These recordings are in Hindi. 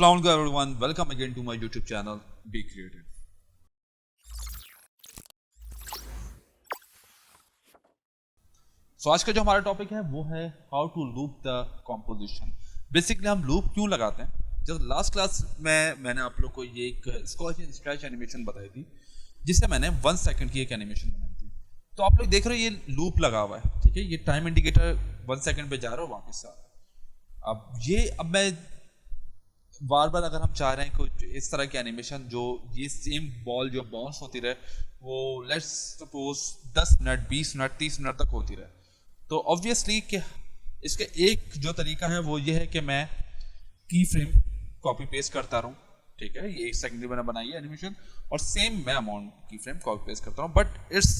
Assalamu alaikum everyone, welcome again to my YouTube channel Be Creative. आज का जो हमारा टॉपिक है वो है how to loop the composition. Basically हम लूप क्यों लगाते हैं। जब लास्ट क्लास में मैंने आप लोग को ये एक स्क्रैच एनिमेशन बताई थी जिससे मैंने 1 सेकंड की एक एनिमेशन बनाई थी। तो आप लोग देख रहे हो ये लूप लगा हुआ है, ठीक है। ये टाइम इंडिकेटर 1 सेकंड पे जा रहा है वापस आ रहा है। अब मैं बार बार अगर हम चाह रहे हैं कुछ इस तरह की एनिमेशन जो ये सेम बॉल जो बाउंस होती रहे वो let's suppose 10 minute 20 minute 30 minute तक होती रहे, तो ऑब्वियसली कि इसका एक जो तरीका है वो ये है कि मैं की फ्रेम कॉपी पेस्ट करता रहूँ, ठीक है। ये 1 सेकंड की मैंने बनाई है एनिमेशन और सेम मैं अमाउंट की फ्रेम कॉपी पेस्ट करता हूँ, बट इट्स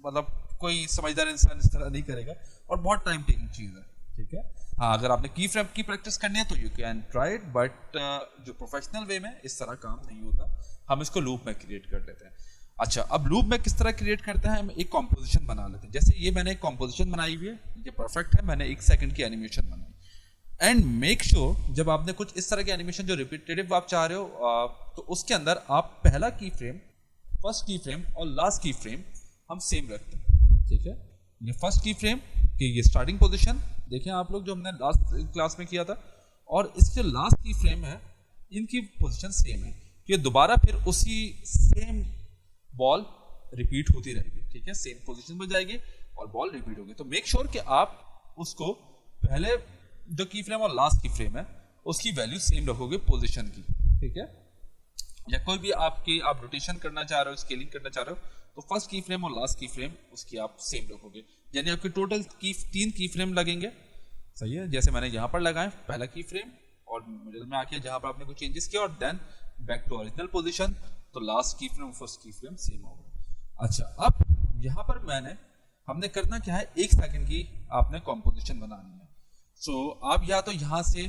मतलब कोई समझदार इंसान इस तरह नहीं करेगा और बहुत टाइम टेकिंग चीज़ है, ठीक है। हाँ, अगर आपने की फ्रेम की प्रैक्टिस करनी है तो you can try it, but जो प्रोफेशनल वे में इस तरह काम नहीं होता। हम इसको लूप में क्रिएट कर लेते हैं। अच्छा, अब लूप में किस तरह क्रिएट करते हैं, हम एक कॉम्पोजिशन बना लेते हैं। जैसे ये मैंने एक कॉम्पोजिशन बनाई हुई है, ये परफेक्ट है, मैंने 1 सेकंड की एनिमेशन बनाई। एंड मेक श्योर जब आपने कुछ इस तरह की एनिमेशन जो रिपीटेटिव आप चाह रहे हो तो उसके अंदर आप पहला की फ्रेम, फर्स्ट की फ्रेम और लास्ट की फ्रेम हम सेम रखते हैं, ठीक है। ये फर्स्ट की फ्रेम की ये स्टार्टिंग पोजिशन देखें आप लोग जो हमने लास्ट क्लास में किया था, और इसके लास्ट की फ्रेम है इनकी पोजीशन सेम है। ये दोबारा फिर उसी सेम बॉल रिपीट होती रहेगी, ठीक है। सेम पोजीशन में जाएगी और बॉल रिपीट होगी। तो मेक श्योर कि आप उसको पहले जो की फ्रेम और लास्ट की फ्रेम है उसकी वैल्यू सेम रखोगे पोजीशन की, ठीक है। या कोई भी आप रोटेशन करना चाह रहे हो, स्केलिंग करना चाह रहे हो, तो फर्स्ट की फ्रेम और लास्ट की फ्रेम उसकी आप सेम रखोगे, यानी आपके टोटल की 3 की फ्रेम लगेंगे, सही है। जैसे मैंने यहाँ पर लगाए पहला की फ्रेम और मिडिल में आके जहाँ पर आपने कुछ चेंजेस किया और then back to original position, तो लास्ट की फ्रेम फर्स्ट की फ्रेम सेम होगा। अच्छा, अब यहाँ पर हमने करना क्या है, 1 सेकंड की आपने कॉम्पोजिशन बनानी है। सो आप या तो यहाँ से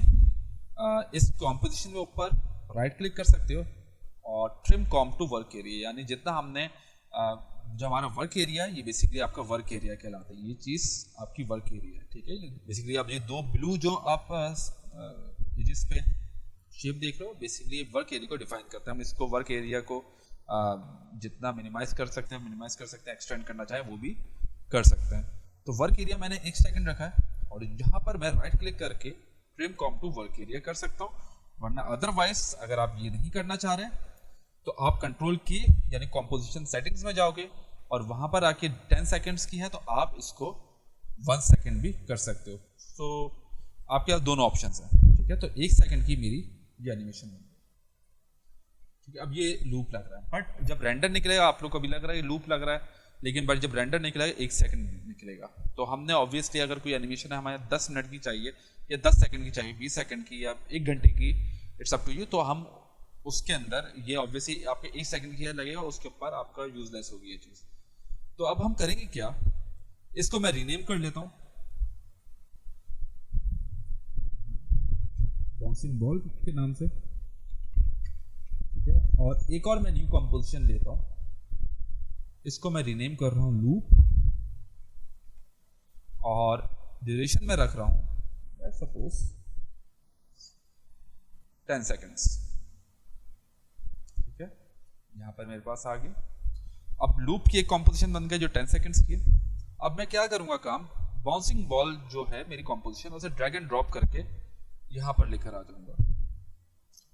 इस कॉम्पोजिशन के ऊपर राइट क्लिक कर सकते हो और trim comp to work area, यानी जितना हमने जो हमारा वर्क एरिया है ये बेसिकली आपका वर्क एरिया कहलाता है। ये चीज़ आपकी वर्क एरिया है, ठीक है। बेसिकली आप ये 2 ब्लू जो आप जिस पे शेप देख रहे हो बेसिकली वर्क एरिया को डिफाइन करता है। हम इसको वर्क एरिया को जितना मिनिमाइज कर सकते हैं, एक्सटेंड करना चाहे वो भी कर सकते हैं। तो वर्क एरिया मैंने 1 सेकंड रखा है और यहाँ पर मैं राइट क्लिक करके trim comp to work area कर सकता हूँ, वरना अदरवाइज अगर आप ये नहीं करना चाह रहे हैं तो आप कंट्रोल की यानी कॉम्पोजिशन सेटिंग्स में जाओगे और वहां पर आके 10 सेकंड्स की है तो आप इसको 1 सेकंड भी कर सकते हो। तो आपके पास दोनों ऑप्शंस हैं, ठीक है। तो 1 सेकंड की मेरी ये एनिमेशन है, ठीक है। अब ये लूप लग रहा है, बट जब रेंडर निकलेगा आप लोग को भी लग रहा है ये लूप लग रहा है, लेकिन बट जब रेंडर निकलेगा 1 सेकंड निकलेगा। तो हमने ऑब्वियसली अगर कोई एनिमेशन है हमारे 10 मिनट की चाहिए या 10 सेकंड की चाहिए, 20 सेकंड की या 1 घंटे की, इट्स अप टू यू। तो हम उसके अंदर ये ऑब्वियसली आपके 1 सेकंड की लगेगा, उसके ऊपर आपका यूजलेस होगी ये चीज। तो अब हम करेंगे क्या, इसको मैं रीनेम कर लेता हूं बाउंसिंग बॉल के नाम से, ठीक है। और एक और मैं न्यू कंपोजिशन लेता हूं, इसको मैं रीनेम कर रहा हूं लूप और ड्यूरेशन में रख रहा हूं सपोज 10 सेकंड्स, ठीक है। यहां पर मेरे पास आ गई। अब लूप की एक कॉम्पोजिशन बन गई जो 10 सेकंड्स की है। अब मैं क्या करूंगा काम, बाउंसिंग बॉल जो है मेरी कॉम्पोजिशन उसे ड्रैग एंड ड्रॉप करके यहां पर लेकर आ जाऊंगा,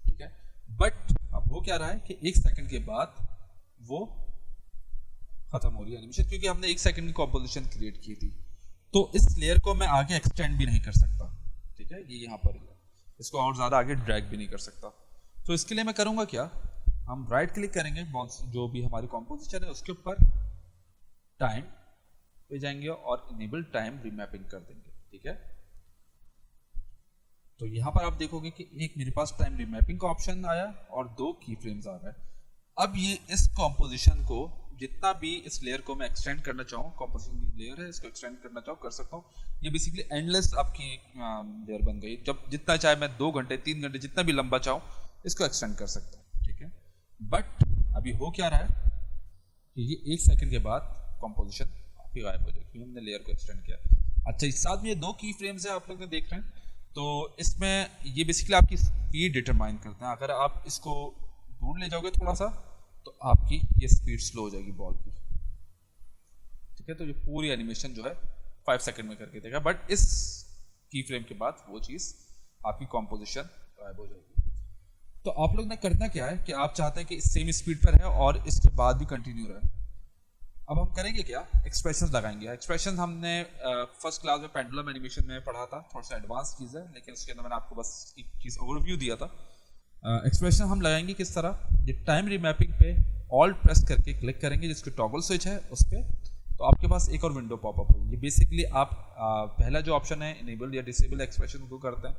ठीक है। बट अब वो क्या रहा है कि 1 सेकंड के बाद वो खत्म हो रही है एनिमेशन, क्योंकि हमने 1 सेकंड की कॉम्पोजिशन क्रिएट की थी। तो इस लेयर को मैं आगे एक्सटेंड भी नहीं कर सकता, ठीक है। ये यहाँ पर इसको और ज्यादा आगे ड्रैग भी नहीं कर सकता। तो इसके लिए मैं करूंगा क्या, हम राइट क्लिक करेंगे जो भी हमारी कॉम्पोजिशन है उसके ऊपर टाइम पे जाएंगे और इनेबल टाइम रीमैपिंग कर देंगे, ठीक है। तो यहां पर आप देखोगे कि एक मेरे पास टाइम रीमैपिंग का ऑप्शन आया और 2 की फ्रेम्स आ रहा है। अब ये इस कॉम्पोजिशन को जितना भी इस लेयर को मैं एक्सटेंड करना चाहूँ, कॉम्पोजिशन की लेयर है इसको एक्सटेंड करना चाहूँ कर सकता हूँ। ये बेसिकली एंडलेस आपकी लेयर बन गई। जब जितना चाहे मैं 2 घंटे 3 घंटे जितना भी लंबा चाहूँ इसको एक्सटेंड कर सकता हूँ, ठीक है। बट अभी हो क्या रहा है कि ये 1 सेकंड के बाद कॉम्पोजिशन आपकी गायब हो जाएगी, हमने लेयर को एक्सटेंड किया। अच्छा, इस साथ में ये 2 की फ्रेम्स है आप लोग देख रहे हैं। तो इसमें ये बेसिकली आपकी स्पीड डिटरमाइन करते हैं। अगर आप इसको दूर ले जाओगे थोड़ा सा तो आपकी ये स्पीड स्लो हो जाएगी बॉल की, ठीक है। तो ये पूरी एनिमेशन जो है 5 सेकंड में करके देगा, बट इस की फ्रेम के बाद वो चीज़ आपकी कॉम्पोजिशन गायब हो जाएगी। तो आप लोग ने करना क्या है कि आप चाहते हैं कि सेम स्पीड पर है और इसके बाद भी कंटिन्यू रहे। अब हम करेंगे क्या, एक्सप्रेशंस लगाएंगे। एक्सप्रेशंस हमने फर्स्ट क्लास में पेंडुलम एनिमेशन में पढ़ा था, थोड़ा सा एडवांस चीज़ है, लेकिन उसके अंदर मैंने आपको बस एक चीज़ ओवरव्यू दिया था। एक्सप्रेशन हम लगाएंगे किस तरह, ये टाइम रीमैपिंग पे ऑल्ट प्रेस करके क्लिक करेंगे, जिसकी टॉगल स्विच है उस पर, तो आपके पास एक और विंडो पॉपअप होगी। ये बेसिकली आप पहला जो ऑप्शन है इनेबल या डिसेबल एक्सप्रेशन को करते हैं,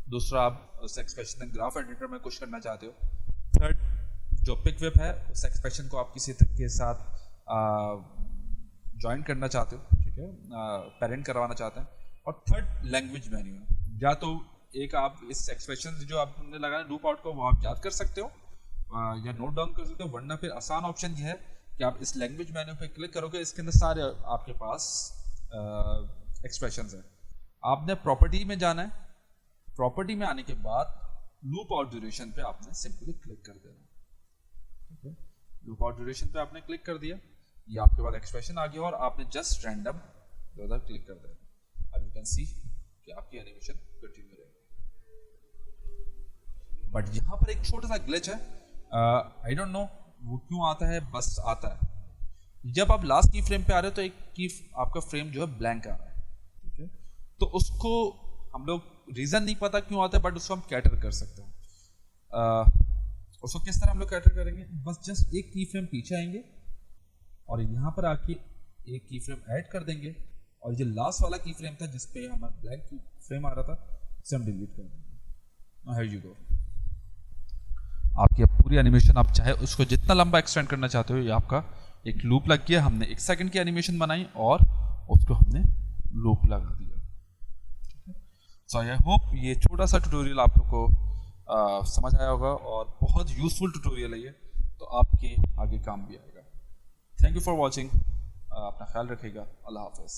दूसरा आप उस एक्सप्रेशन ग्राफ एडिटर में कुछ करना चाहते हो, थर्ड जो पिक वेब है उस एक्सप्रेशन को आप किसी के साथ ज्वाइन करना चाहते हो, ठीक है, पेरेंट करवाना चाहते हैं, और थर्ड लैंग्वेज मेन्यू है। या तो एक आप इस एक्सप्रेशन जो आपने लगाया लूप आउट को वो आप याद कर सकते हो या नोट डाउन कर सकते हो, वरना फिर आसान ऑप्शन ये है कि आप इस लैंग्वेज मेन्यू पे क्लिक करोगे, इसके अंदर सारे आपके पास एक्सप्रेशंस हैं। आपने प्रॉपर्टी में जाना है, प्रॉपर्टी में आने के बाद लूप आउट ड्यूरेशन पे आपने सिंपली क्लिक कर देना, ठीक है। लूप आउट ड्यूरेशन पे आपने क्लिक कर दिया, ये आपके पास एक्सप्रेशन आ गया और आपने जस्ट रैंडम उधर क्लिक कर देना। अब यू कैन सी कि आपकी एनिमेशन कंटिन्यू रहेगी। बट यहाँ पर एक छोटा सा ग्लिच है, आई डोंट नो वो क्यों आता है, बस आता है। जब आप लास्ट की फ्रेम पे आ रहे हो तो एक की आपका फ्रेम जो है ब्लैंक आ रहा है, ठीक है। तो उसको हम लोग रीज़न नहीं पता क्यों आता है, बट उसको हम कैटर कर सकते हैं। उसको किस तरह हम लोग कैटर करेंगे, बस जस्ट एक की फ्रेम पीछे आएंगे और यहाँ पर आके एक की फ्रेम ऐड कर देंगे, और जो लास्ट वाला की फ्रेम था जिसपे हमारा ब्लैंक की फ्रेम आ रहा था उसे हम डिलीट कर देंगे। हियर यू गो, आपकी अब पूरी एनिमेशन आप चाहे उसको जितना लंबा एक्सटेंड करना चाहते हो, ये आपका एक लूप लग गया। हमने 1 सेकंड की एनिमेशन बनाई और उसको हमने लूप लगा दिया, ठीक है। सो आई होप ये छोटा सा ट्यूटोरियल आप लोग को समझ आया होगा और बहुत यूजफुल ट्यूटोरियल है ये, तो आपके आगे काम भी आएगा। थैंक यू फॉर वॉचिंग, अपना ख्याल रखिएगा, अल्लाह हाफिज़।